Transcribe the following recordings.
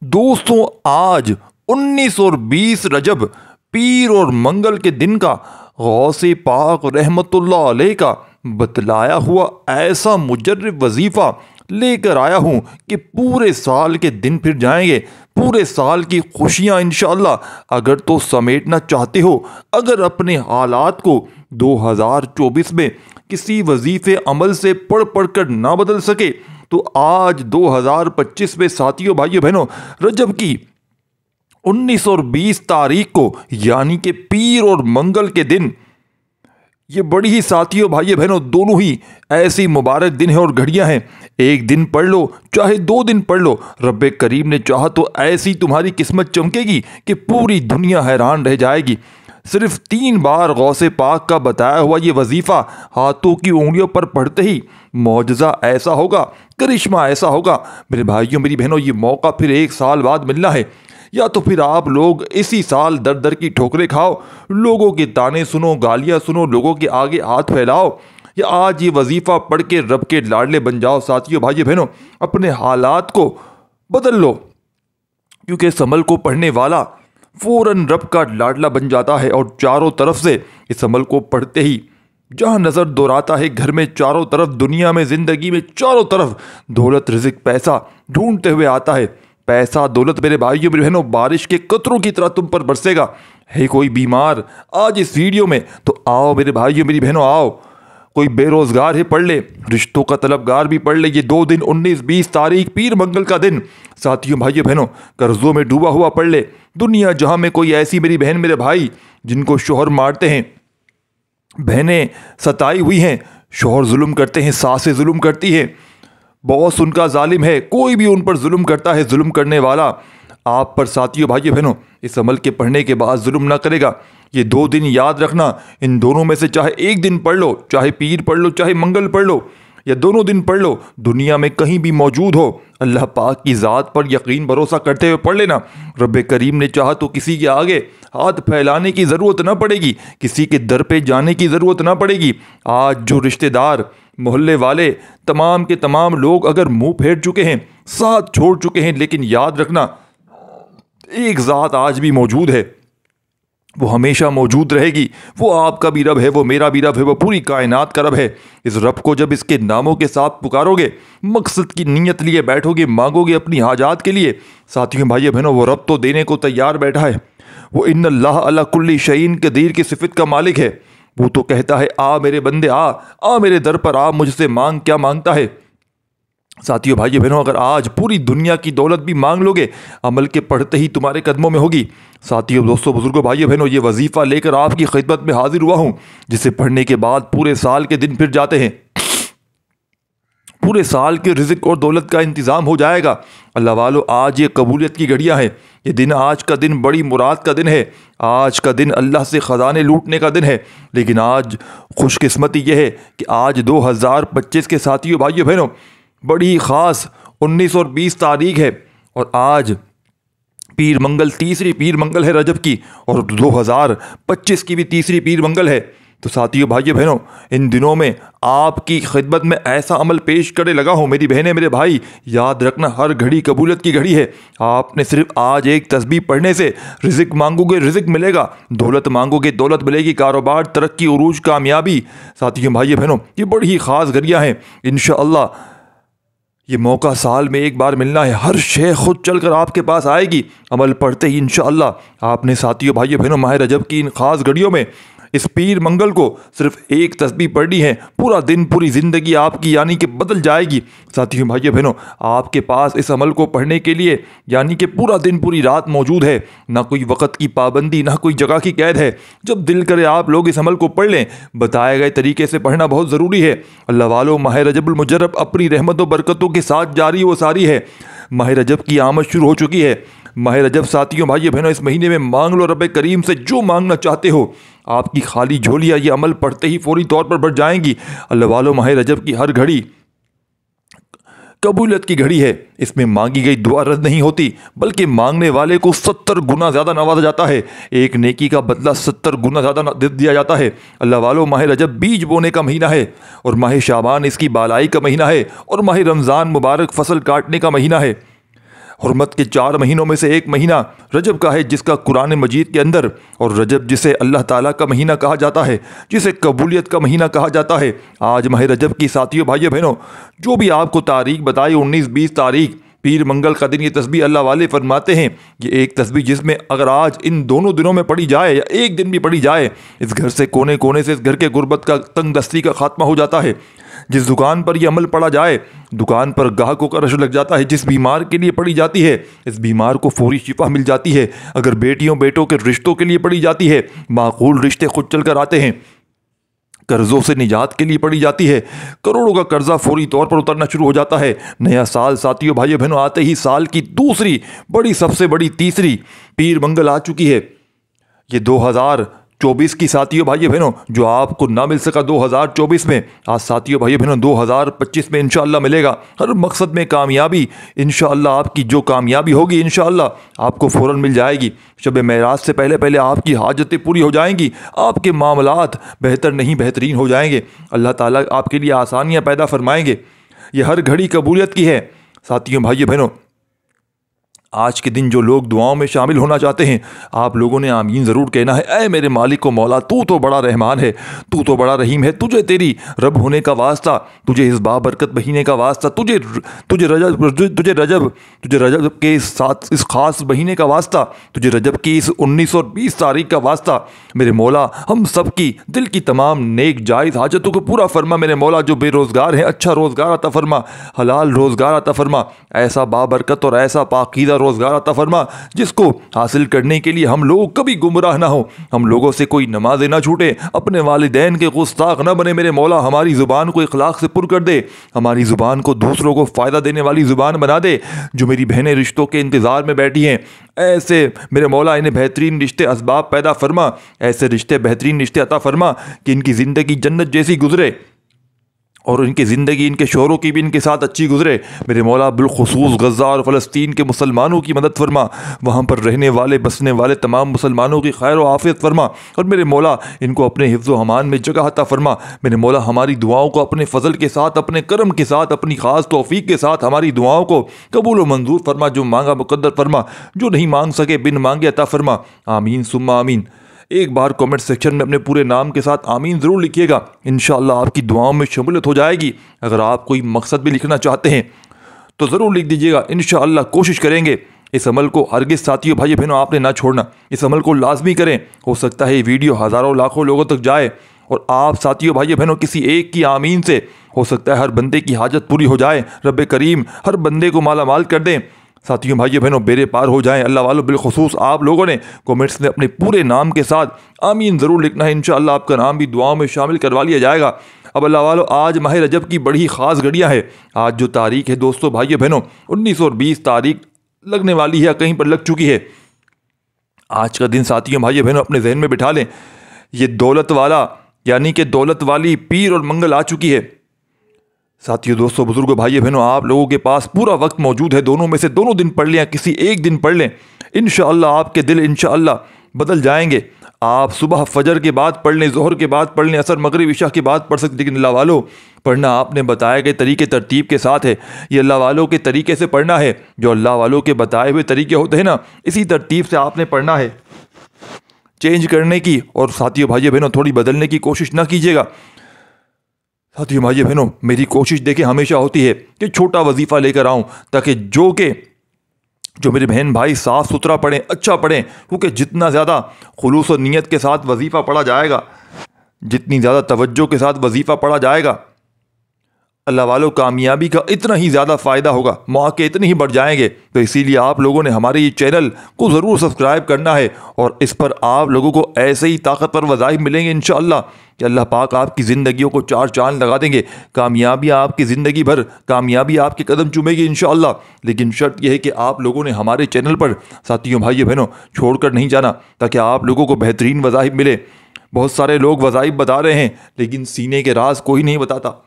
दोस्तों, आज 19 और 20 रजब पीर और मंगल के दिन का गौसे पाक रहमतुल्लाह अलैह का बतलाया हुआ ऐसा मुजर्रब वजीफ़ा लेकर आया हूँ कि पूरे साल के दिन फिर जाएंगे, पूरे साल की खुशियाँ इंशाअल्लाह। अगर तो समेटना चाहते हो, अगर अपने हालात को 2024 में किसी वजीफ़े अमल से पढ़ पढ़ कर ना बदल सके, तो आज 2025 में साथियों, भाइयों, बहनों, रजब की 19 और 20 तारीख को यानी कि पीर और मंगल के दिन, ये बड़ी ही साथियों, भाइयों, बहनों, दोनों ही ऐसी मुबारक दिन है और घड़ियां हैं। एक दिन पढ़ लो, चाहे 2 दिन पढ़ लो, रब्बे करीम ने चाहा तो ऐसी तुम्हारी किस्मत चमकेगी कि पूरी दुनिया हैरान रह जाएगी। सिर्फ 3 बार गौसे पाक का बताया हुआ ये वजीफ़ा हाथों की उंगलियों पर पढ़ते ही मौजज़ा ऐसा होगा, करिश्मा ऐसा होगा। मेरे भाइयों, मेरी बहनों, ये मौका फिर 1 साल बाद मिलना है, या तो फिर आप लोग इसी साल दर दर की ठोकरें खाओ, लोगों के ताने सुनो, गालियां सुनो, लोगों के आगे हाथ फैलाओ, या आज ये वजीफ़ा पढ़ के रब के लाडले बन जाओ। साथियों, भाइयों, बहनों, अपने हालात को बदल लो, क्योंकि इस अमल को पढ़ने वाला फ़ौरन रब का लाडला बन जाता है और चारों तरफ से इस अमल को पढ़ते ही जहाँ नज़र दौड़ाता है, घर में चारों तरफ, दुनिया में, ज़िंदगी में चारों तरफ दौलत, रिज़्क, पैसा ढूंढते हुए आता है। पैसा, दौलत मेरे भाइयों, मेरी बहनों, बारिश के कतरों की तरह तुम पर बरसेगा। है कोई बीमार आज इस वीडियो में, तो आओ मेरे भाइयों, मेरी बहनों, आओ। कोई बेरोजगार है, पढ़ ले। रिश्तों का तलबगार भी पढ़ ले। ये 2 दिन 19-20 तारीख पीर मंगल का दिन, साथियों, भाइयों, बहनों, कर्जों में डूबा हुआ पढ़ ले। दुनिया जहां में कोई ऐसी मेरी बहन, मेरे भाई जिनको शोहर मारते हैं, बहनें सताई हुई हैं, शोहर जुल्म करते हैं, सासें जुल्म करती हैं, बॉस उनका जालिम है, कोई भी उन पर जुल्म करता है, जुल्म करने वाला आप पर, साथियों, भाइयों, बहनों, इस अमल के पढ़ने के बाद जुल्म ना करेगा। ये 2 दिन याद रखना, इन दोनों में से चाहे एक दिन पढ़ लो, चाहे पीर पढ़ लो, चाहे मंगल पढ़ लो, या दोनों दिन पढ़ लो, दुनिया में कहीं भी मौजूद हो, अल्लाह पाक की ज़ात पर यकीन भरोसा करते हुए पढ़ लेना। रब्बे करीम ने चाहा तो किसी के आगे हाथ फैलाने की ज़रूरत ना पड़ेगी, किसी के दर पे जाने की ज़रूरत ना पड़ेगी। आज जो रिश्तेदार, मोहल्ले वाले, तमाम के तमाम लोग अगर मुंह फेर चुके हैं, साथ छोड़ चुके हैं, लेकिन याद रखना, एक ज़ात आज भी मौजूद है, वो हमेशा मौजूद रहेगी। वो आपका भी रब है, वो मेरा भी रब है, वो पूरी कायनात का रब है। इस रब को जब इसके नामों के साथ पुकारोगे, मकसद की नीयत लिए बैठोगे, मांगोगे अपनी हाजात के लिए, साथियों, भाइयों, बहनों, वो रब तो देने को तैयार बैठा है। वो अल्लाह कुल्ली शईन कदीर की सिफत का मालिक है। वो तो कहता है, आ मेरे बंदे, आ मेरे दर पर आ, मुझसे मांग। क्या मांगता है? साथियों, भाइयों, बहनों, अगर आज पूरी दुनिया की दौलत भी मांग लोगे, अमल के पढ़ते ही तुम्हारे कदमों में होगी। साथियों, दोस्तों, बुजुर्गों, भाइयों, बहनों, ये वजीफ़ा लेकर आपकी खिदमत में हाजिर हुआ हूँ, जिसे पढ़ने के बाद पूरे साल के दिन फिर जाते हैं, पूरे साल के रिज़्क और दौलत का इंतज़ाम हो जाएगा। अल्लाह वालों, आज ये कबूलियत की घड़ियाँ हैं। ये दिन, आज का दिन बड़ी मुराद का दिन है। आज का दिन अल्लाह से ख़जाने लूटने का दिन है। लेकिन आज खुशकिस्मती यह है कि आज 2025 के, साथियों, भाइयों, बहनों, बड़ी ख़ास 19 और 20 तारीख है, और आज पीर मंगल, तीसरी पीर मंगल है रजब की, और 2025 की भी तीसरी पीर मंगल है। तो साथियों, भाइयों, बहनों, इन दिनों में आपकी खिदमत में ऐसा अमल पेश करे लगा हूँ, मेरी बहनें, मेरे भाई, याद रखना, हर घड़ी कबूलियत की घड़ी है। आपने सिर्फ आज एक तस्बीह पढ़ने से रिज़्क मांगोगे, रिज़्क मिलेगा, दौलत मांगोगे, दौलत मिलेगी, कारोबार, तरक्की, उरूज, कामयाबी। साथियों, भाइयों, बहनों, ये बड़ी ही ख़ास घड़ियाँ हैं। इंशाअल्लाह ये मौका साल में एक बार मिलना है। हर शे खुद चलकर आपके पास आएगी, अमल पढ़ते ही इंशाअल्लाह। आपने, साथियों, भाइयों, बहनों, माह रजब की इन खास घड़ियों में इस पीर मंगल को सिर्फ एक तस्बीह पढ़नी है, पूरा दिन, पूरी ज़िंदगी आपकी यानी कि बदल जाएगी। साथियों, भाइयों, बहनों, आपके पास इस अमल को पढ़ने के लिए यानी कि पूरा दिन, पूरी रात मौजूद है। ना कोई वक़्त की पाबंदी, ना कोई जगह की कैद है। जब दिल करे आप लोग इस अमल को पढ़ लें। बताए गए तरीके से पढ़ना बहुत ज़रूरी है। अल्लाह वालों, माह रजबुल मुजर्रब अपनी रहमतों बरकतों के साथ जारी व सारी है। माह रजब की आमद शुरू हो चुकी है। माह रजब, साथियों, भाइयों, बहनों, इस महीने में मांग लो रब्बे करीम से जो मांगना चाहते हो। आपकी खाली झोलियाँ ये अमल पढ़ते ही फौरी तौर पर भर जाएंगी। अल्लाह वालों, माह रजब की हर घड़ी कबूलियत की घड़ी है। इसमें मांगी गई दुआ रद्द नहीं होती, बल्कि मांगने वाले को 70 गुना ज़्यादा नवाजा जाता है। एक नेकी का बदला 70 गुना ज़्यादा दे दिया जाता है। अल्लाह वालों, माह रजब बीज बोने का महीना है, और माह शाबान इसकी बालाई का महीना है, और माह रमज़ान मुबारक फसल काटने का महीना है। हुर्मत के 4 महीनों में से एक महीना रजब का है, जिसका कुरान मजीद के अंदर, और रजब जिसे अल्लाह ताला का महीना कहा जाता है, जिसे कबूलियत का महीना कहा जाता है। आज माह रजब की साथियों भाइयों बहनों, जो भी आपको तारीख बताई 19-20 तारीख पीर मंगल का दिन, ये तस्बीह अल्लाह वाले फरमाते हैं ये एक तस्बीह जिसमें अगर आज इन दोनों दिनों में पढ़ी जाए या एक दिन भी पढ़ी जाए, इस घर से कोने कोने से इस घर के गुर्बत का, तंग दस्ती का खात्मा हो जाता है। जिस दुकान पर यह अमल पड़ा जाए, दुकान पर ग्राहकों का रश लग जाता है। जिस बीमार के लिए पड़ी जाती है, इस बीमार को फौरी शिफा मिल जाती है। अगर बेटियों बेटों के रिश्तों के लिए पड़ी जाती है, माकूल रिश्ते खुद चल कर आते हैं। कर्जों से निजात के लिए पड़ी जाती है, करोड़ों का कर्जा फौरी तौर पर उतरना शुरू हो जाता है। नया साल साथियों भाइयों बहनों आते ही साल की दूसरी बड़ी, सबसे बड़ी तीसरी पीर मंगल आ चुकी है। ये 2024 की साथियों भाइयों बहनों, जो आपको ना मिल सका 2024 में, आज साथियों भाइयों बहनों 2025 में इंशाअल्लाह मिलेगा। हर मकसद में कामयाबी इंशाअल्लाह, आपकी जो कामयाबी होगी इंशाअल्लाह आपको फ़ौरन मिल जाएगी। शब मेराज से पहले पहले आपकी हाजतें पूरी हो जाएंगी, आपके मामलात बेहतर नहीं बेहतरीन हो जाएंगे। अल्लाह ताला आपके लिए आसानियाँ पैदा फरमाएंगे। ये हर घड़ी कबूलियत की है। साथियों भाइयों बहनों, आज के दिन जो लोग दुआओं में शामिल होना चाहते हैं, आप लोगों ने आमीन ज़रूर कहना है। ऐ मेरे मालिक को मौला, तू तो बड़ा रहमान है, तू तो बड़ा रहीम है। तुझे तेरी रब होने का वास्ता, तुझे इस बाबरकत महीने का वास्ता, तुझे रजब के साथ इस खास महीने का वास्ता, तुझे रजब की इस 1920 तारीख का वास्ता। मेरे मौला, हम सब की दिल की तमाम नेक जायज़ हाजतों को पूरा फरमा। मेरे मौला, जो बेरोज़गार हैं अच्छा रोज़गार अता फरमा, हलाल रोज़गार अता फरमा, ऐसा बाबरकत और ऐसा पाकीज़ा रोज़गार अता फरमा जिसको हासिल करने के लिए हम लोग कभी गुमराह ना हो, हम लोगों से कोई नमाज़ें ना छूटे, अपने वालिदैन के गुस्ताख न बने। मेरे मौला, हमारी ज़ुबान को इखलाक से पुर कर दे, हमारी ज़ुबान को दूसरों को फ़ायदा देने वाली ज़ुबान बना दे। जो मेरी बहनें रिश्तों के इंतज़ार में बैठी हैं, ऐसे मेरे मौला इन्हें बेहतरीन रिश्ते असबाब पैदा फरमा, ऐसे रिश्ते बेहतरीन रिश्ते अता फरमा कि इनकी ज़िंदगी जन्नत जैसी गुजरे और इनकी ज़िंदगी इनके शोहरों की भी इनके साथ अच्छी गुजरे। मेरे मौला, बिलखुसूस गज़ा और फ़लस्तीन के मुसलमानों की मदद फरमा, वहाँ पर रहने वाले बसने वाले तमाम मुसलमानों की खैर व आफ़ियत फरमा। और मेरे मौला, इनको अपने हिफ्ज़ व अमान में जगह अता फरमा। मेरे मौला, हमारी दुआओं को अपने फ़ज़ल के साथ, अपने करम के साथ, अपनी ख़ास तौफ़ीक़ के साथ हमारी दुआओं को कबूल व मंजूर फरमा। जो मांगा मुक़द्दर फरमा, जो नहीं मांग सके बिन मांगे अता फरमा। आमीन सुम्मा आमीन। एक बार कमेंट सेक्शन में अपने पूरे नाम के साथ आमीन ज़रूर लिखिएगा, इंशाअल्लाह आपकी दुआओं में शमूलियत हो जाएगी। अगर आप कोई मकसद भी लिखना चाहते हैं तो ज़रूर लिख दीजिएगा, इंशाअल्लाह कोशिश करेंगे। इस अमल को हरगिज़ साथियों भाइयों बहनों आपने ना छोड़ना, इस अमल को लाजमी करें। हो सकता है ये वीडियो हज़ारों लाखों लोगों तक जाए और आप साथियों भाइयों बहनों किसी एक की आमीन से हो सकता है हर बंदे की हाजत पूरी हो जाए। रब करीम हर बंदे को माला माल कर दें। साथियों भाइयों बहनों बेरे पार हो जाएं अल्लाह वालों। बिलखुसूस आप लोगों ने कमेंट्स में अपने पूरे नाम के साथ आमीन ज़रूर लिखना है, इंशाअल्लाह आपका नाम भी दुआओं में शामिल करवा लिया जाएगा। अब अल्लाह वालों, आज माह रजब की बड़ी ख़ास घड़ियाँ है। आज जो तारीख है दोस्तों भाइयों बहनों 19 और 20 तारीख लगने वाली है, कहीं पर लग चुकी है। आज का दिन साथियों भाइयों बहनों अपने जहन में बिठा लें, ये दौलत वाला यानी कि दौलत वाली पीर और मंगल आ चुकी है। साथियों दोस्तों बुजुर्गों भाइयों बहनों, आप लोगों के पास पूरा वक्त मौजूद है। दोनों में से दोनों दिन पढ़ लें या किसी एक दिन पढ़ लें, इंशाअल्लाह आपके दिल इंशाअल्लाह बदल जाएंगे। आप सुबह फजर के बाद पढ़ लें, ज़ोहर के बाद पढ़ लें, असर मगरिब इशा के बाद पढ़ सकते, लेकिन अल्लाह वालों पढ़ना आपने बताए गए तरीके तरतीब के साथ है। ये अल्लाह वालों के तरीके से पढ़ना है, जो अल्लाह वालों के बताए हुए तरीके होते हैं ना, इसी तरतीब से आपने पढ़ना है। चेंज करने की और साथियों भाइयों बहनों थोड़ी बदलने की कोशिश ना कीजिएगा। साथियों भाइयों बहनों, मेरी कोशिश देखें हमेशा होती है कि छोटा वजीफ़ा लेकर आऊँ, ताकि जो मेरे बहन भाई साफ़ सुथरा पढ़ें, अच्छा पढ़ें। क्योंकि जितना ज़्यादा खुलूस और नीयत के साथ वजीफ़ा पढ़ा जाएगा, जितनी ज़्यादा तवज्जो के साथ वजीफ़ा पढ़ा जाएगा, अल्लाह वालों कामयाबी का इतना ही ज़्यादा फ़ायदा होगा, मौके इतने ही बढ़ जाएंगे। तो इसीलिए आप लोगों ने हमारे ये चैनल को ज़रूर सब्सक्राइब करना है और इस पर आप लोगों को ऐसे ही ताकतवर वज़ाइफ मिलेंगे इंशाअल्लाह कि अल्लाह पाक आपकी ज़िंदगियों को चार चांद लगा देंगे। कामयाबी आपकी ज़िंदगी भर, कामयाबी आपके कदम चूमेगी इंशाअल्लाह। लेकिन शर्त यह है कि आप लोगों ने हमारे चैनल पर साथियों भाइयों बहनों छोड़कर नहीं जाना, ताकि आप लोगों को बेहतरीन वज़ाइफ मिले। बहुत सारे लोग वज़ाइफ बता रहे हैं, लेकिन सीने के राज कोई नहीं बताता,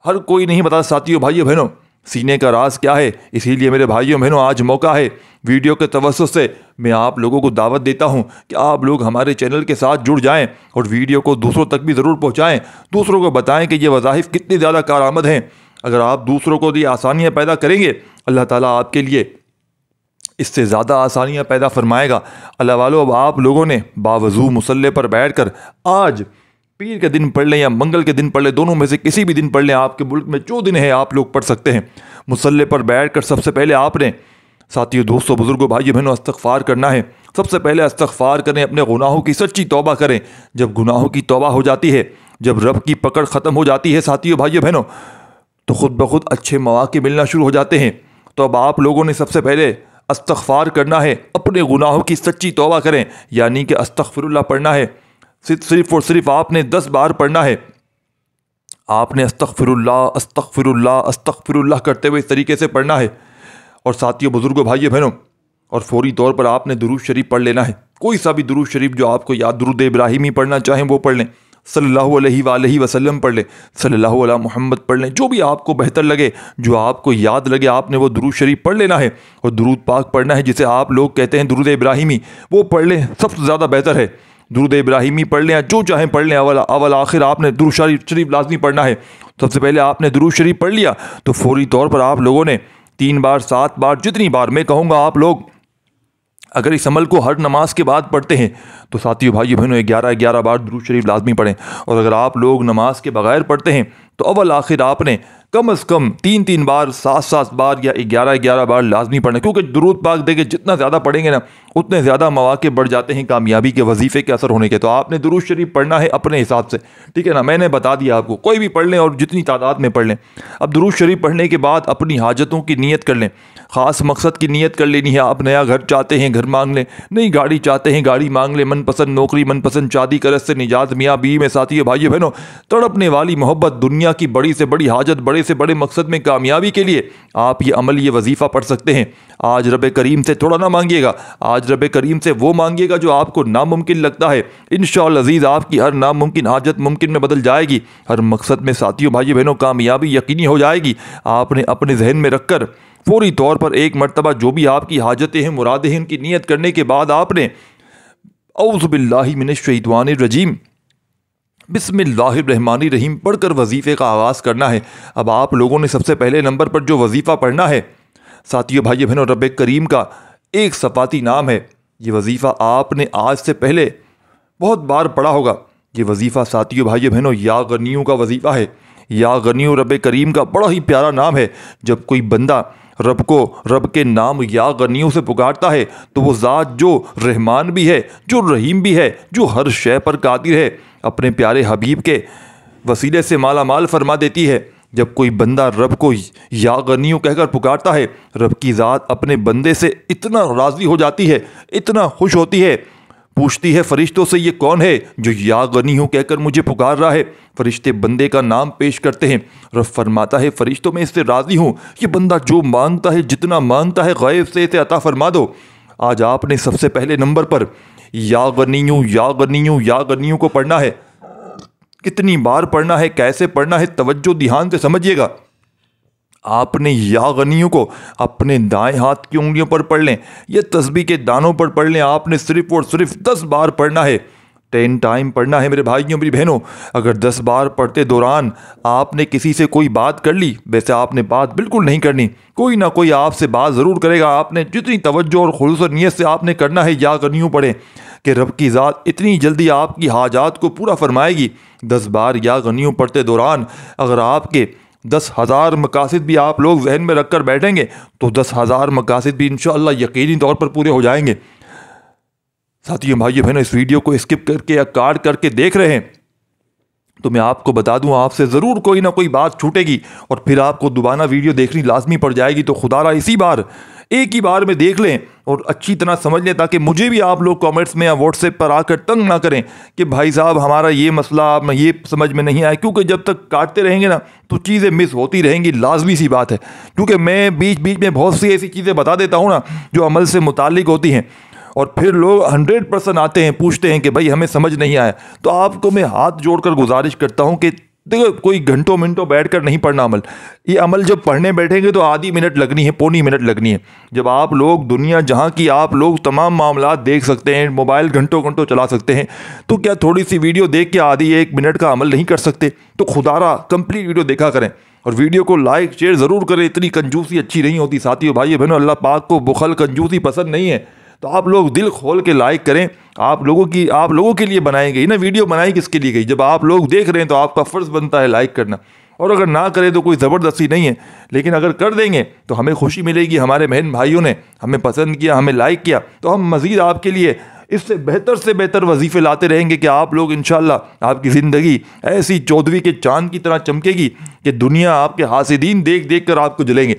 हर कोई नहीं बता। साथियों भाइयों बहनों, सीने का राज क्या है? इसीलिए मेरे भाइयों बहनों आज मौका है, वीडियो के तवज्जुह से मैं आप लोगों को दावत देता हूं कि आप लोग हमारे चैनल के साथ जुड़ जाएं और वीडियो को दूसरों तक भी ज़रूर पहुंचाएं। दूसरों को बताएं कि ये वज़ाइफ कितनी ज़्यादा कारआमद हैं। अगर आप दूसरों को ये आसानियाँ पैदा करेंगे, अल्लाह ताला आपके लिए इससे ज़्यादा आसानियाँ पैदा फरमाएगा। अल्लाह वालों, अब आप लोगों ने बावजू मुसल्ले पर बैठकर आज पीर के दिन पढ़ लें या मंगल के दिन पढ़ लें, दोनों में से किसी भी दिन पढ़ लें, आपके मुल्क में जो दिन है आप लोग पढ़ सकते हैं। मुसल्ले पर बैठकर सबसे पहले आपने साथियों, दोस्तों, बुजुर्गों, भाइयों बहनों, इस्तग़फ़ार करना है। सबसे पहले इस्तग़फ़ार करें, अपने गुनाहों की सच्ची तौबा करें। जब गुनाहों की तौबा हो जाती है, जब रब की पकड़ ख़त्म हो जाती है साथियों, भाइयों बहनों, तो ख़ुद ब खुद अच्छे मौक़े मिलना शुरू हो जाते हैं। तो अब आप लोगों ने सबसे पहले इस्तग़फ़ार करना है, अपने गुनाहों की सच्ची तौबा करें, यानी कि अस्तग़फ़िरुल्लाह पढ़ना है। सिर्फ़ और सिर्फ आपने 10 बार पढ़ना है। आपने अस्तग़फ़िरुल्लाह अस्तग़फ़िरुल्लाह अस्तग़फ़िरुल्लाह करते हुए इस तरीके से पढ़ना है। और साथियों, बुजुर्गों, भाइयों बहनों, और फौरी तौर पर आपने दुरूद शरीफ पढ़ लेना है। कोई सा भी दुरूद शरीफ जो आपको याद, दुरूद इब्राहिमी पढ़ना चाहें वो पढ़ लें, सल्लल्लाहु अलैहि वसल्लम पढ़ लें, सल्लल्लाहु अला मुहम्मद पढ़ लें, जो भी आपको बेहतर लगे, जो आपको याद लगे, आपने वो दुरूद शरीफ पढ़ लेना है। और दुरूद पाक पढ़ना है, जिसे आप लोग कहते हैं दुरूद इब्राहिमी, वो पढ़ लें, सबसे ज़्यादा बेहतर है। दुरूद इब्राहिमी पढ़ लें, जो चाहें पढ़ लें, अवल आखिर आपने दुरूद शरीफ लाजमी पढ़ना है। सबसे पहले आपने दुरूद शरीफ पढ़ लिया तो फौरी तौर पर आप लोगों ने 3 बार, 7 बार, जितनी बार मैं कहूँगा, आप लोग अगर इस अमल को हर नमाज के बाद पढ़ते हैं तो साथियों, भाइयों बहनों, 11 बार दुरूद शरीफ लाजमी पढ़ें। और अगर आप लोग नमाज के बगैर पढ़ते हैं तो अव्वल आखिर आपने कम से कम 3 बार, 7 बार या 11 बार लाजमी पढ़ें। क्योंकि दुरूद पाक देखे जितना ज़्यादा पढ़ेंगे ना, उतने ज़्यादा मौके बढ़ जाते हैं कामयाबी के, वजीफ़े के असर होने के। तो आपने दुरूद शरीफ पढ़ना है अपने हिसाब से, ठीक है ना। मैंने बता दिया आपको, कोई भी पढ़ लें और जितनी तादाद में पढ़ लें। अब दुरूद शरीफ पढ़ने के बाद अपनी हाजतों की नीयत कर लें, ख़ास मकसद की नीयत कर लेनी है। आप नया घर चाहते हैं, घर मांग लें, नई गाड़ी चाहते हैं, गाड़ी मांग लें, मनपसंद नौकरी, मनपसंद शादी, कर्ज से निजात, मियाँ बीवी में साथियों, भाइयों बहनों, तड़पने वाली मोहब्बत, दुनिया की बड़ी से बड़ी हाजत, बड़े से बड़े मकसद में कामयाबी के लिए आप ये अमल, ये वजीफ़ा पढ़ सकते हैं। आज रब करीम से थोड़ा ना मांगिएगा, आज रब करीम से वो मांगिएगा जो आपको नामुमकिन लगता है। इंशाअल्लाह अज़ीज़, आपकी हर नामुमकिन हाजत मुमकिन में बदल जाएगी। हर मकसद में साथियों, भाइयों बहनों, कामयाबी यकीनी हो जाएगी। आपने अपने जहन में रखकर फौरी तौर पर एक मरतबा जो भी आपकी हाजतें हैं, मुरादें हैं, उनकी नीयत करने के बाद आपने औज़ु बिल्लाहि मिनश शैतानिर रजीम बिस्मिल्लाहिर्रहमानिर्रहीम पढ़कर वजीफ़े का आगाज़ करना है। अब आप लोगों ने सबसे पहले नंबर पर जो वजीफ़ा पढ़ना है साथियों, भाइयों बहनों, रब करीम का एक सफ़ाती नाम है। ये वजीफ़ा आपने आज से पहले बहुत बार पढ़ा होगा। ये वजीफ़ा साथियों, भाइयों बहनों, या गनियों का वजीफ़ा है। या गनियों रब करीम का बड़ा ही प्यारा नाम है। जब कोई बंदा रब को, रब के नाम या गनियों से पुकारता है तो वो ज़ात जो रहमान भी है, जो रहीम भी है, जो हर शय पर कादिर है, अपने प्यारे हबीब के वसीले से माला माल फरमा देती है। जब कोई बंदा रब को या गनियों कहकर पुकारता है, रब की ज़ात अपने बंदे से इतना राज़ी हो जाती है, इतना खुश होती है, पूछती है फरिश्तों से, ये कौन है जो या गनियों कहकर मुझे पुकार रहा है। फरिश्ते बंदे का नाम पेश करते हैं। रब फरमाता है, फरिश्तों मैं इससे राज़ी हूँ, ये बंदा जो मांगता है, जितना मांगता है, गैब से इसे अता फरमा दो। आज आपने सबसे पहले नंबर पर या गनियों को पढ़ना है। कितनी बार पढ़ना है, कैसे पढ़ना है, तवज्जो ध्यान से समझिएगा। आपने या गनियों को अपने दाएं हाथ की उंगलियों पर पढ़ लें, ये तस्बीह के दानों पर पढ़ लें। आपने सिर्फ और सिर्फ 10 बार पढ़ना है, 10 टाइम पढ़ना है मेरे भाइयों, मेरी बहनों। अगर 10 बार पढ़ते दौरान आपने किसी से कोई बात कर ली, वैसे आपने बात बिल्कुल नहीं करनी, कोई ना कोई आपसे बात ज़रूर करेगा। आपने जितनी तवज्जो और खुलूस और नियत से आपने करना है, या गनियों पढ़ें कि रब की ज़ात इतनी जल्दी आपकी हाजात को पूरा फरमाएगी। 10 बार या गनियों पढ़ते दौरान अगर आपके 10,000 मकासद भी आप लोग जहन में रखकर बैठेंगे तो 10,000 मकासद भी इंशाअल्लाह यकीनी तौर पर पूरे हो जाएंगे। साथियों, भाइयों बहनों, इस वीडियो को स्किप करके या काट करके देख रहे हैं तो मैं आपको बता दूं, आपसे ज़रूर कोई ना कोई बात छूटेगी और फिर आपको दोबारा वीडियो देखनी लाजमी पड़ जाएगी। तो खुदारा इसी बार, एक ही बार में देख लें और अच्छी तरह समझ लें, ताकि मुझे भी आप लोग कमेंट्स में या व्हाट्सएप पर आकर तंग ना करें कि भाई साहब हमारा ये मसला में ये समझ में नहीं आया। क्योंकि जब तक काटते रहेंगे ना तो चीज़ें मिस होती रहेंगी, लाजमी सी बात है। क्योंकि मैं बीच बीच में बहुत सी ऐसी चीज़ें बता देता हूँ ना जो अमल से मुताल्लिक होती हैं, और फिर लोग 100% आते हैं, पूछते हैं कि भाई हमें समझ नहीं आया। तो आपको मैं हाथ जोड़कर गुजारिश करता हूँ कि देखो, कोई घंटों मिनटों बैठकर नहीं पढ़ना अमल। ये अमल जब पढ़ने बैठेंगे तो आधी मिनट लगनी है, पौनी मिनट लगनी है। जब आप लोग दुनिया जहाँ की आप लोग तमाम मामलात देख सकते हैं, मोबाइल घंटों घंटों चला सकते हैं, तो क्या थोड़ी सी वीडियो देख के आधी 1 मिनट का अमल नहीं कर सकते? तो खुदारा कंप्लीट वीडियो देखा करें। और वीडियो को लाइक शेयर ज़रूर करें। इतनी कंजूसी अच्छी नहीं होती साथियों भाइयों बहनों, अल्लाह पाक को बुखल कंजूसी पसंद नहीं है। तो आप लोग दिल खोल के लाइक करें। आप लोगों के लिए बनाई गई ना वीडियो, बनाई किसके लिए गई? जब आप लोग देख रहे हैं तो आपका फ़र्ज़ बनता है लाइक करना, और अगर ना करें तो कोई ज़बरदस्ती नहीं है, लेकिन अगर कर देंगे तो हमें खुशी मिलेगी। हमारे बहन भाइयों ने हमें पसंद किया, हमें लाइक किया, तो हम मज़ीद आपके लिए इससे बेहतर वजीफ़े लाते रहेंगे कि आप लोग इंशाअल्लाह आपकी ज़िंदगी ऐसी चौदहवीं के चांद की तरह चमकेगी कि दुनिया आपके हासिदीन देख देख कर आपको जलेंगे।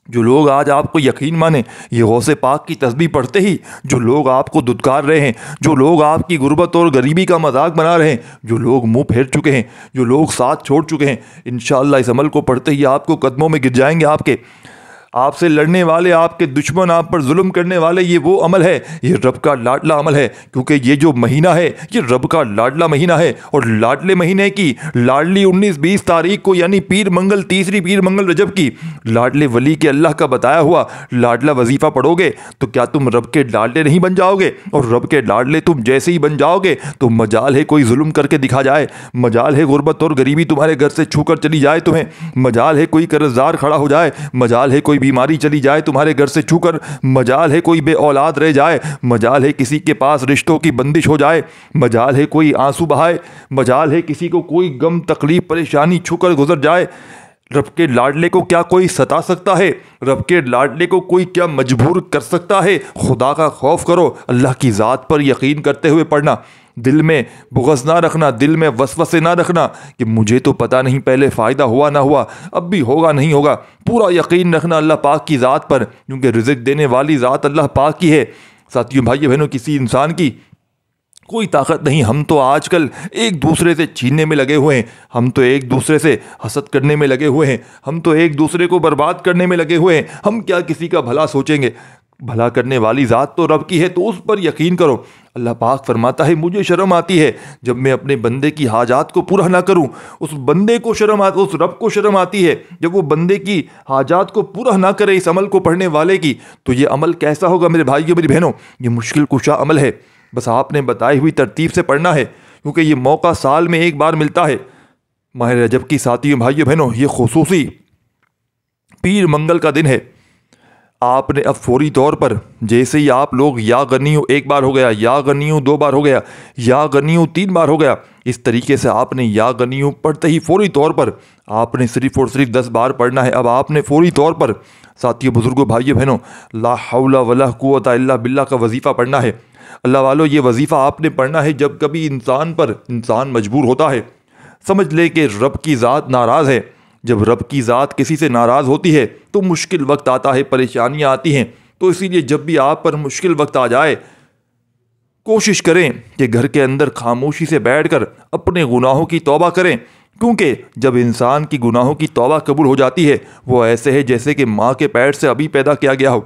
जो लोग आज आपको यकीन माने, ये गौसे पाक की तस्बीह पढ़ते ही जो लोग आपको दुत्कार रहे हैं, जो लोग आपकी गुर्बत और गरीबी का मजाक बना रहे हैं, जो लोग मुंह फेर चुके हैं, जो लोग साथ छोड़ चुके हैं, इंशाअल्लाह इस अमल को पढ़ते ही आपको कदमों में गिर जाएंगे। आपसे लड़ने वाले, आपके दुश्मन, आप पर जुल्म करने वाले, ये वो अमल है, ये रब का लाडला अमल है। क्योंकि ये जो महीना है ये रब का लाडला महीना है, और लाडले महीने की लाडली 19-20 तारीख को यानी पीर मंगल, तीसरी पीर मंगल रजब की लाडले वली के अल्लाह का बताया हुआ लाडला वजीफ़ा पढ़ोगे तो क्या तुम रब के लाडले नहीं बन जाओगे? और रब के लाडले तुम जैसे ही बन जाओगे तो मजाल है कोई जुल्म करके दिखा जाए, मजाल है गुर्बत और गरीबी तुम्हारे घर से छूकर चली जाए तुम्हें, मजाल है कोई कर्जदार खड़ा हो जाए, मजाल है कोई बीमारी चली जाए तुम्हारे घर से छूकर, मजाल है कोई बे औलाद रह जाए, मजाल है किसी के पास रिश्तों की बंदिश हो जाए, मजाल है कोई आंसू बहाए, मजाल है किसी को कोई गम तकलीफ परेशानी छूकर गुजर जाए। रब के लाडले को क्या कोई सता सकता है? रब के लाडले को कोई क्या मजबूर कर सकता है? खुदा का खौफ करो, अल्लाह की ज़ात पर यकीन करते हुए पढ़ना, दिल में बुग़्ज़ ना रखना, दिल में वसवसे ना रखना कि मुझे तो पता नहीं पहले फ़ायदा हुआ ना हुआ, अब भी होगा नहीं होगा। पूरा यकीन रखना अल्लाह पाक की ज़ात पर, क्योंकि रिज़्क़ देने वाली ज़ात अल्लाह पाक की है। साथियों भाइयों बहनों, किसी इंसान की कोई ताकत नहीं। हम तो आजकल एक दूसरे से छीनने में लगे हुए हैं, हम तो एक दूसरे से हसद करने में लगे हुए हैं, हम तो एक दूसरे को बर्बाद करने में लगे हुए हैं। हम क्या किसी का भला सोचेंगे? भला करने वाली ज़ात तो रब की है, तो उस पर यकीन करो। अल्लाह पाक फरमाता है मुझे शर्म आती है जब मैं अपने बंदे की हाजात को पूरा ना करूं। उस बंदे को शर्म आती, उस रब को शर्म आती है जब वो बंदे की हाजात को पूरा ना करे इस अमल को पढ़ने वाले की। तो ये अमल कैसा होगा मेरे भाइयों मेरी बहनों? ये मुश्किल कुशा अमल है। बस आपने बताई हुई तरतीब से पढ़ना है, क्योंकि ये मौका साल में एक बार मिलता है। माह रजब की साथियों भाइयों बहनों, ये खुसूसी पीर मंगल का दिन है। आपने अब फौरी तौर पर जैसे ही आप लोग या गनियो एक बार हो गया, या गनियो 2 बार हो गया, या गनियो 3 बार हो गया, इस तरीके से आपने या गनियो पढ़ते ही फौरी तौर पर आपने सिर्फ और सिर्फ 10 बार पढ़ना है। अब आपने फौरी तौर पर साथियों बुजुर्गों भाइयों बहनों ला हौला वला कुव्वता इल्ला बिल्लाह का वजीफ़ा पढ़ना है। अल्लाह वालों, ये वजीफ़ा आपने पढ़ना है जब कभी इंसान मजबूर होता है। समझ ले कि रब की ज़ात नाराज़ है। जब रब की ज़ात किसी से नाराज़ होती है तो मुश्किल वक्त आता है, परेशानियां आती हैं। तो इसीलिए जब भी आप पर मुश्किल वक्त आ जाए, कोशिश करें कि घर के अंदर खामोशी से बैठकर अपने गुनाहों की तौबा करें, क्योंकि जब इंसान की गुनाहों की तौबा कबूल हो जाती है वो ऐसे है जैसे कि माँ के पेट से अभी पैदा किया गया हो।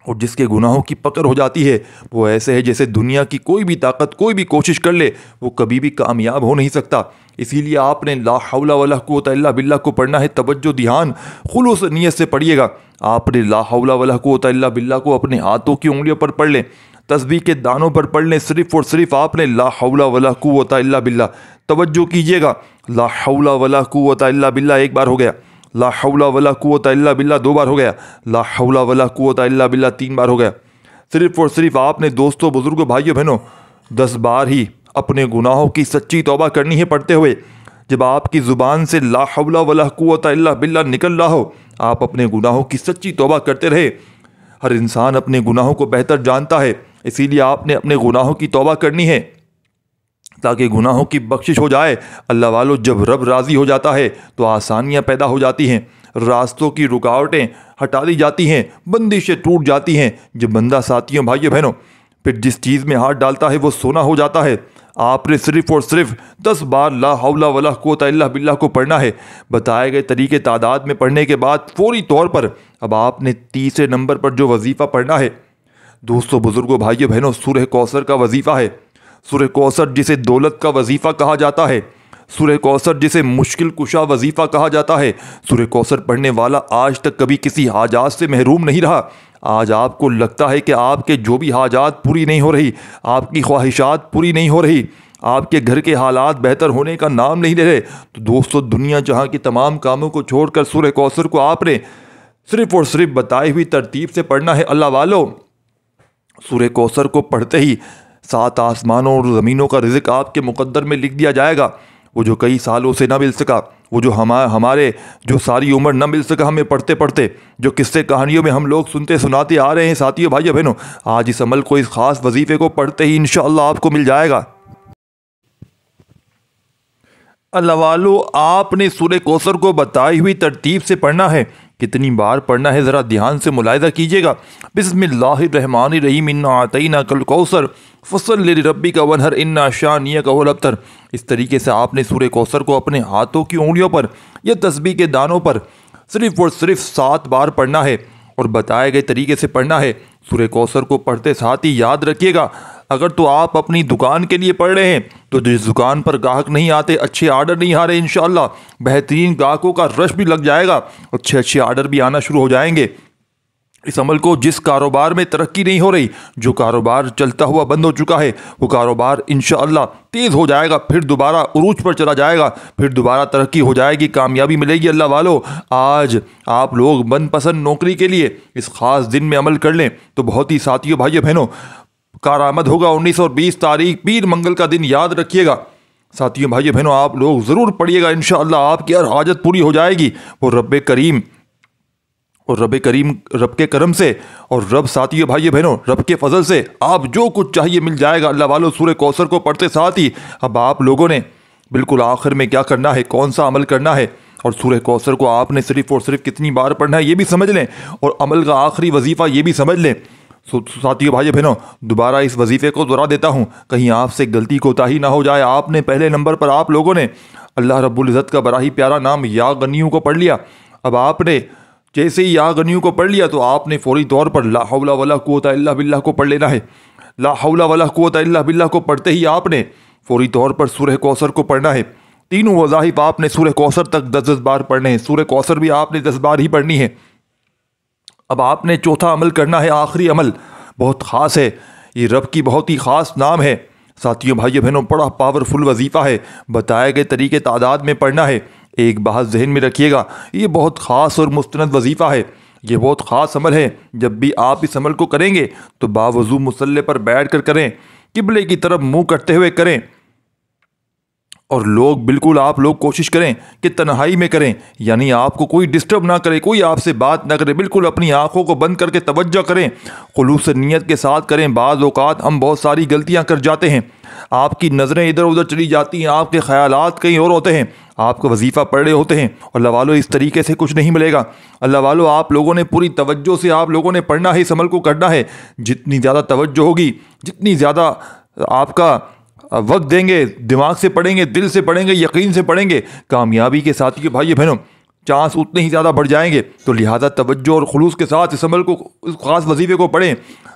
और जिसके गुनाहों की पकड़ हो जाती है वो ऐसे है जैसे दुनिया की कोई भी ताकत कोई भी कोशिश कर ले वो कभी भी कामयाब हो नहीं सकता। इसीलिए आपने ला हौला वला कुव्वता इल्ला बिल्लाह को पढ़ना है। तवज्जो ध्यान खुलूस नियत से पढ़िएगा। आपने ला हौला वला कुव्वता इल्ला बिल्लाह को अपने हाथों की उंगलियों पर पढ़ लें, तस्बीह के दानों पर पढ़ लें। सिर्फ और सिर्फ आपने ला हौला वला कुव्वता इल्ला बिल्लाह, तवज्जो कीजिएगा। ला हौला वला कुव्वता इल्ला बिल्लाह 1 बार हो गया, ला हौला वला कुव्वता इल्ला बिल्लाह 2 बार हो गया, ला हौला वला कुव्वता इल्ला बिल्लाह 3 बार हो गया। सिर्फ और सिर्फ आपने दोस्तों बुजुर्गों भाइयों बहनों 10 बार ही अपने गुनाहों की सच्ची तौबा करनी है पढ़ते हुए। जब आपकी ज़ुबान से ला हौला वला कुव्वता इल्ला बिल्लाह निकल रहा हो, आप अपने गुनाहों की सच्ची तौबा करते रहे। हर इंसान अपने गुनाहों को बेहतर जानता है, इसीलिए आपने अपने गुनाहों की तौबा करनी है ताकि गुनाहों की बख्शिश हो जाए। अल्लाह वालों, जब रब राज़ी हो जाता है तो आसानियाँ पैदा हो जाती हैं, रास्तों की रुकावटें हटा दी जाती हैं, बंदिशें टूट जाती हैं। जब बंदा साथियों भाइयों बहनों फिर जिस चीज़ में हाथ डालता है वो सोना हो जाता है। आपने सिर्फ और सिर्फ 10 बार ला हौला वला कुव्वता इल्ला बिल्लाह को पढ़ना है। बताए गए तरीके तादाद में पढ़ने के बाद फौरी तौर पर अब आपने तीसरे नंबर पर जो वजीफ़ा पढ़ना है दोस्तों बुजुर्गों भाइयों बहनों, सूरह कौसर का वजीफ़ा है। सूरह कौसर जिसे दौलत का वजीफ़ा कहा जाता है, सूरह कौसर जिसे मुश्किल कुशा वजीफ़ा कहा जाता है। सूरह कौसर पढ़ने वाला आज तक कभी किसी हाजात से महरूम नहीं रहा। आज आपको लगता है कि आपके जो भी हाजात पूरी नहीं हो रही, आपकी ख्वाहिशात पूरी नहीं हो रही, आपके घर के हालात बेहतर होने का नाम नहीं ले रहे, तो दोस्तों दुनिया जहां के तमाम कामों को छोड़कर सूरह कौसर को आपने सिर्फ और सिर्फ बताई हुई तरतीब से पढ़ना है। अल्लाह वालों, सूरह कौसर को पढ़ते ही 7 आसमानों और ज़मीनों का रिज़्क आपके मुक़द्दर में लिख दिया जाएगा। वो जो कई सालों से ना मिल सका, वो जो हमारे जो सारी उम्र ना मिल सका हमें पढ़ते पढ़ते, जो किस्से कहानियों में हम लोग सुनते सुनाते आ रहे हैं साथियों भाइयों बहनों, आज इस अमल को, इस ख़ास वजीफ़े को पढ़ते ही इंशाअल्लाह आपको मिल जाएगा। अल्लाह वालों, आपने सूरह कौसर को बताई हुई तरतीब से पढ़ना है। कितनी बार पढ़ना है ज़रा ध्यान से मुलाहिज़ा कीजिएगा। बिस्मिल्लाहिर्रहमानिर्रहीम, इन्ना आतैना कल कौसर फसल्लि लिरब्बिका वन्हर इन्ना शानियका हुवल अब्तर। इस तरीके से आपने सूरह कौसर को अपने हाथों की उंगलियों पर या तस्बीह के दानों पर सिर्फ और सिर्फ 7 बार पढ़ना है और बताए गए तरीके से पढ़ना है। सूरह कौसर को पढ़ते साथ ही याद रखिएगा, अगर तो आप अपनी दुकान के लिए पढ़ रहे हैं तो जिस दुकान पर ग्राहक नहीं आते, अच्छे आर्डर नहीं आ रहे, इंशाअल्लाह बेहतरीन ग्राहकों का रश भी लग जाएगा, अच्छे अच्छे आर्डर भी आना शुरू हो जाएंगे। इस अमल को जिस कारोबार में तरक्की नहीं हो रही, जो कारोबार चलता हुआ बंद हो चुका है, वो कारोबार इंशाअल्लाह तेज़ हो जाएगा, फिर दोबारा उरूज पर चला जाएगा, फिर दोबारा तरक्की हो जाएगी, कामयाबी मिलेगी। अल्लाह वालों, आज आप लोग मनपसंद नौकरी के लिए इस ख़ास दिन में अमल कर लें तो बहुत ही साथियों भाइयों बहनों कारआमद होगा। 19 और 20 तारीख पीर मंगल का दिन याद रखिएगा। साथियों भाइयों बहनों, आप लोग ज़रूर पढ़िएगा, इंशाअल्लाह आपकी हर हाजत पूरी हो जाएगी। वो रब के करम से और रब साथियों भाइयों बहनों रब के फजल से आप जो कुछ चाहिए मिल जाएगा। अल्लाह वालों, सूरह कौसर को पढ़ते साथ ही अब आप लोगों ने बिल्कुल आखिर में क्या करना है, कौन सा अमल करना है और सूरह कौसर को आपने सिर्फ और सिर्फ कितनी बार पढ़ना है ये भी समझ लें, और अमल का आखिरी वजीफ़ा ये भी समझ लें। साथियों भाइयों बहनों, दोबारा इस वजीफ़े को दोहरा देता हूँ, कहीं आपसे गलती कोताही ना हो जाए। आपने पहले नंबर पर आप लोगों ने अल्लाह रब्बुल इज़्ज़त का बड़ा ही प्यारा नाम या गनियों को पढ़ लिया। अब आपने जैसे ही या गनियों को पढ़ लिया तो आपने फौरी तौर पर ला हौला वला कुव्वता इल्ला बिल्लाह को पढ़ लेना है। ला हौला वला कुव्वता इल्ला बिल्लाह को पढ़ते ही आपने फौरी तौर पर सूरह कौसर को पढ़ना है। तीनों वज़ाइफ आपने सूरह कौसर तक 10-10 बार पढ़ने हैं। सूरह कौसर भी आपने 10 बार ही पढ़नी है। अब आपने चौथा अमल करना है, आखिरी अमल बहुत ख़ास है, ये रब की बहुत ही ख़ास नाम है। साथियों भाइयों बहनों, बड़ा पावरफुल वजीफ़ा है, बताए गए तरीके तादाद में पढ़ना है। एक बात जहन में रखिएगा, ये बहुत ख़ास और मुस्तनद वजीफ़ा है, ये बहुत ख़ास अमल है। जब भी आप इस अमल को करेंगे तो बावजू मुसल्ले पर बैठ कर करें, किबले की तरफ मुँह करते हुए करें, और आप लोग कोशिश करें कि तन्हाई में करें, यानी आपको कोई डिस्टर्ब ना करे, कोई आपसे बात ना करे, बिल्कुल अपनी आंखों को बंद करके तवज्जो करें, खुलूस नियत के साथ करें। बाज़ औक़ात हम बहुत सारी गलतियां कर जाते हैं, आपकी नज़रें इधर उधर चली जाती हैं, आपके ख़यालात कहीं और होते हैं, आपका वजीफ़ा पढ़ रहे होते हैं। अल्लाह वालों, इस तरीके से कुछ नहीं मिलेगा। अल्लाह वालों, आप लोगों ने पूरी तवज्जो से आप लोगों ने पढ़ना है, इस अमल को करना है। जितनी ज़्यादा तवज्जो होगी, जितनी ज़्यादा आपका वक्त देंगे, दिमाग से पढ़ेंगे, दिल से पढ़ेंगे, यकीन से पढ़ेंगे, कामयाबी के साथियों भाइयों बहनों चांस उतने ही ज़्यादा बढ़ जाएंगे। तो लिहाजा तवज्जो और खुलूस के साथ इस अमल को, इस ख़ास वजीफ़े को पढ़ें।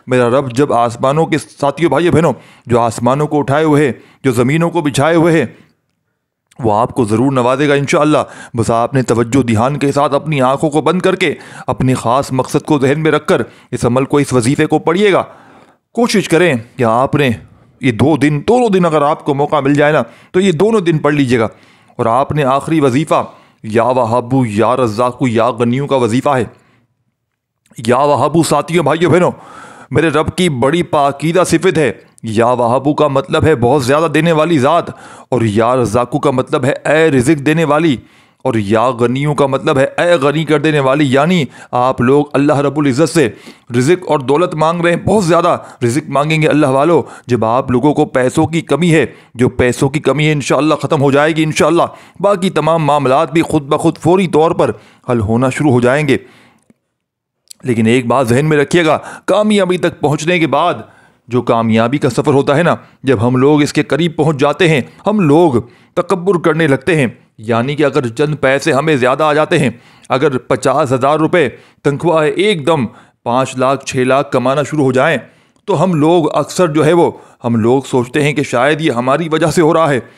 मेरा रब जब आसमानों के साथियों भाइयों बहनों, जो आसमानों को उठाए हुए हैं, जो ज़मीनों को बिछाए हुए हैं, वो आपको ज़रूर नवाजेगा इंशाअल्लाह। बस आपने तवज्जो ध्यान के साथ अपनी आँखों को बंद करके अपने ख़ास मकसद को जहन में रखकर इस अमल को, इस वजीफ़े को पढ़िएगा। कोशिश करें कि आपने ये दोनों दिन अगर आपको मौका मिल जाए ना तो ये दोनों दिन पढ़ लीजिएगा। और आपने आखिरी वजीफ़ा या वहाबू या रज़्ज़ाक़ू या गनियों का वजीफ़ा है। या वहाबू साथियों भाइयों बहनों, मेरे रब की बड़ी पाकीदा सिफत है। या वहाबू का मतलब है बहुत ज़्यादा देने वाली ज़ात, और या रज़्ज़ाक़ू का मतलब है ए रिज़्क़ देने वाली, और या गनियों का मतलब है ए गनी कर देने वाली। यानी आप लोग अल्लाह रब्बुल इज़्ज़त से रिज़्क़ और दौलत मांग रहे हैं, बहुत ज़्यादा रिज़्क़ मांगेंगे अल्लाह वालों। जब आप लोगों को पैसों की कमी है, जो पैसों की कमी है इंशाअल्लाह ख़त्म हो जाएगी, इंशाअल्लाह बाकी तमाम मामलात भी खुद ब खुद फौरी तौर पर हल होना शुरू हो जाएंगे। लेकिन एक बात जहन में रखिएगा, कामयाबी तक पहुँचने के बाद जो कामयाबी का सफ़र होता है ना, जब हम लोग इसके करीब पहुँच जाते हैं, हम लोग तकब्बुर करने लगते हैं। यानी कि अगर चंद पैसे हमें ज़्यादा आ जाते हैं, अगर 50,000 रुपये तनख्वाह है, एकदम 5 लाख 6 लाख कमाना शुरू हो जाएं, तो हम लोग अक्सर जो है वो हम लोग सोचते हैं कि शायद ये हमारी वजह से हो रहा है।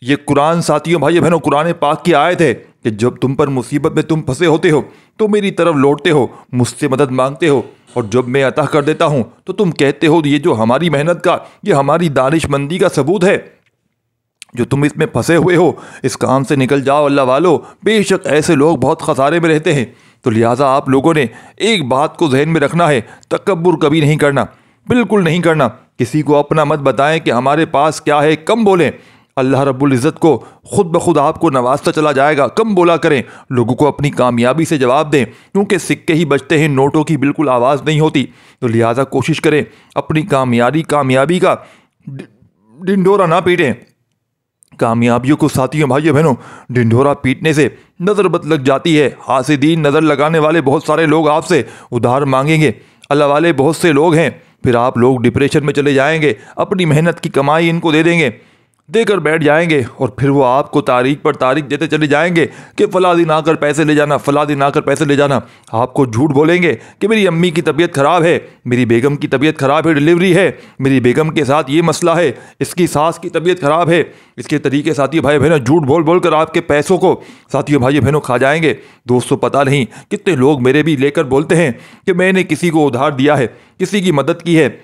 ये कुरान साथियों भाइयों बहनों, कुरान पाक की आयत है कि जब तुम पर मुसीबत में तुम फंसे होते हो तो मेरी तरफ लौटते हो, मुझसे मदद मांगते हो, और जब मैं अता कर देता हूँ तो तुम कहते हो ये जो हमारी मेहनत का, ये हमारी दानिशमंदी का सबूत है। जो तुम इसमें फंसे हुए हो, इस काम से निकल जाओ अल्लाह वालो, बेशक ऐसे लोग बहुत खसारे में रहते हैं। तो लिहाजा आप लोगों ने एक बात को जहन में रखना है, तकब्बुर कभी नहीं करना, बिल्कुल नहीं करना। किसी को अपना मत बताएं कि हमारे पास क्या है, कम बोलें। अल्लाह रब्बुल इज़्ज़त को खुद ब खुद आपको नवाजता चला जाएगा। कम बोला करें, लोगों को अपनी कामयाबी से जवाब दें, क्योंकि सिक्के ही बचते हैं, नोटों की बिल्कुल आवाज़ नहीं होती। तो लिहाजा कोशिश करें अपनी कामयाबी का ढिंढोरा ना पीटें। कामयाबियों को साथियों भाइयों बहनों, ढिंढोरा पीटने से नज़र बद लग जाती है। हासिदीन, नज़र लगाने वाले बहुत सारे लोग आपसे उधार मांगेंगे, अल्लाह वाले बहुत से लोग हैं, फिर आप लोग डिप्रेशन में चले जाएंगे, अपनी मेहनत की कमाई इनको दे देंगे, देकर बैठ जाएंगे, और फिर वो आपको तारीख पर तारीख देते चले जाएंगे कि फ़लाँ दिन आकर पैसे ले जाना, फ़लाँ दिन आकर पैसे ले जाना। आपको झूठ बोलेंगे कि मेरी अम्मी की तबीयत ख़राब है, मेरी बेगम की तबीयत ख़राब है, डिलीवरी है, मेरी बेगम के साथ ये मसला है, इसकी सास की तबीयत ख़राब है। इसके तरीके साथियों भाई बहनों झूठ बोल बोल कर आपके पैसों को साथियों भाई बहनों खा जाएंगे। दोस्तों, पता नहीं कितने लोग मेरे भी लेकर बोलते हैं कि मैंने किसी को उधार दिया है, किसी की मदद की है,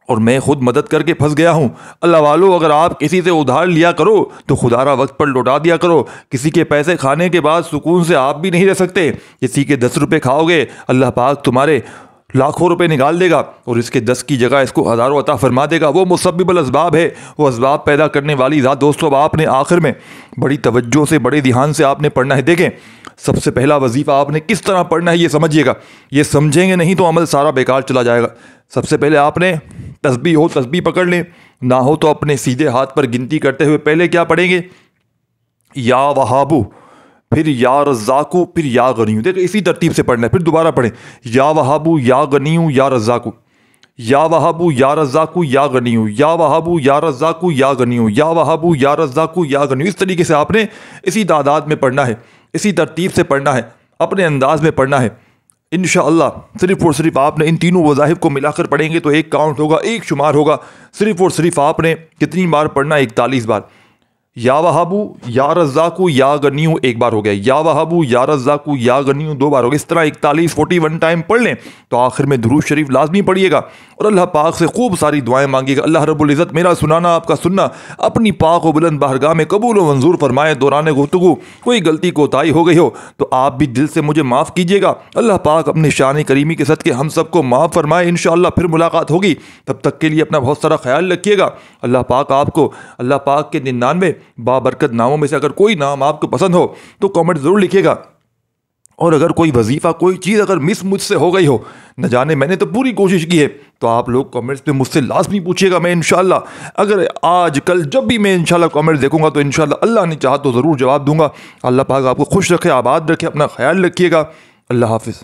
और मैं खुद मदद करके फंस गया हूँ। अल्लाह वालों, अगर आप किसी से उधार लिया करो तो खुदारा वक्त पर लौटा दिया करो। किसी के पैसे खाने के बाद सुकून से आप भी नहीं रह सकते। किसी के 10 रुपये खाओगे, अल्लाह पाक तुम्हारे लाखों रुपए निकाल देगा, और इसके 10 की जगह इसको हज़ारों अता फरमा देगा। वो मुसब्बिबुल असबाब है, वो असबाब पैदा करने वाली ज़ात। दोस्तों, अब आपने आखिर में बड़ी तवज्जो से, बड़े ध्यान से आपने पढ़ना है। देखें, सबसे पहला वजीफ़ा आपने किस तरह पढ़ना है ये समझिएगा। ये समझेंगे नहीं तो अमल सारा बेकार चला जाएगा। सबसे पहले आपने तस्बीह हो तस्बीह पकड़ लें, ना हो तो अपने सीधे हाथ पर गिनती करते हुए पहले क्या पढ़ेंगे, या वहाबू, फिर या रज़्ज़ाकू, फिर या गनियू। देखो इसी तरतीब से पढ़ना है। फिर दोबारा पढ़ें, या वहाबू या गनियू या रज़्ज़ाकू, या वहाबू या रज़्ज़ाकू या गनियू, या वहाबू या रज़्ज़ाकू या गनियू, या वहाबू या रज़्ज़ाकू या गनियू। इस तरीके से आपने इसी तादाद में पढ़ना है, इसी तरतीब से पढ़ना है, अपने अंदाज में पढ़ना है। इंशाअल्लाह सिर्फ़ और सिर्फ आपने इन तीनों वज़ाहिफ को मिलाकर पढ़ेंगे तो एक काउंट होगा, एक शुमार होगा। सिर्फ़ और सिर्फ आपने कितनी बार पढ़ना है, 41 बार। या वहाबू या रज़्ज़ाकू या गनियू एक बार हो गया, या वहाबू या रज़्ज़ाकू या गनियू 2 बार हो गया। इस तरह 41 टाइम पढ़ लें तो आखिर में दुरूद शरीफ लाजमी पढ़िएगा और अल्लाह पाक से खूब सारी दुआएं मांगिएगा। अल्लाह रब्बुल इज़्ज़त मेरा सुनाना, आपका सुनना अपनी पाक व बुलंद बारगाह में कबूल व मंजूर फरमाए। दौरान गुफ्तगू कोई गलती कोताही हो गई हो तो आप भी दिल से मुझे माफ़ कीजिएगा। अल्लाह पाक अपने शान करीमी के सदके हम सबको माफ़ फरमाए। इंशाअल्लाह फिर मुलाकात होगी, तब तक के लिए अपना बहुत सारा ख्याल रखिएगा। अल्लाह पाक आपको अल्लाह पाक के 99 बाबरकत नामों में से अगर कोई नाम आपको पसंद हो तो कमेंट ज़रूर लिखिएगा। और अगर कोई वजीफ़ा, कोई चीज़ अगर मिस मुझसे हो गई हो, न जाने मैंने तो पूरी कोशिश की है, तो आप लोग कमेंट्स पे मुझसे लाजमी पूछिएगा। मैं इंशाअल्लाह अगर आज कल जब भी मैं इंशाअल्लाह कमेंट्स देखूंगा तो इंशाअल्लाह अल्लाह ने चाहा तो ज़रूर जवाब दूंगा। अल्लाह पाक आपको खुश रखे, आबाद रखे, अपना ख्याल रखिएगा। अल्लाह हाफिज़।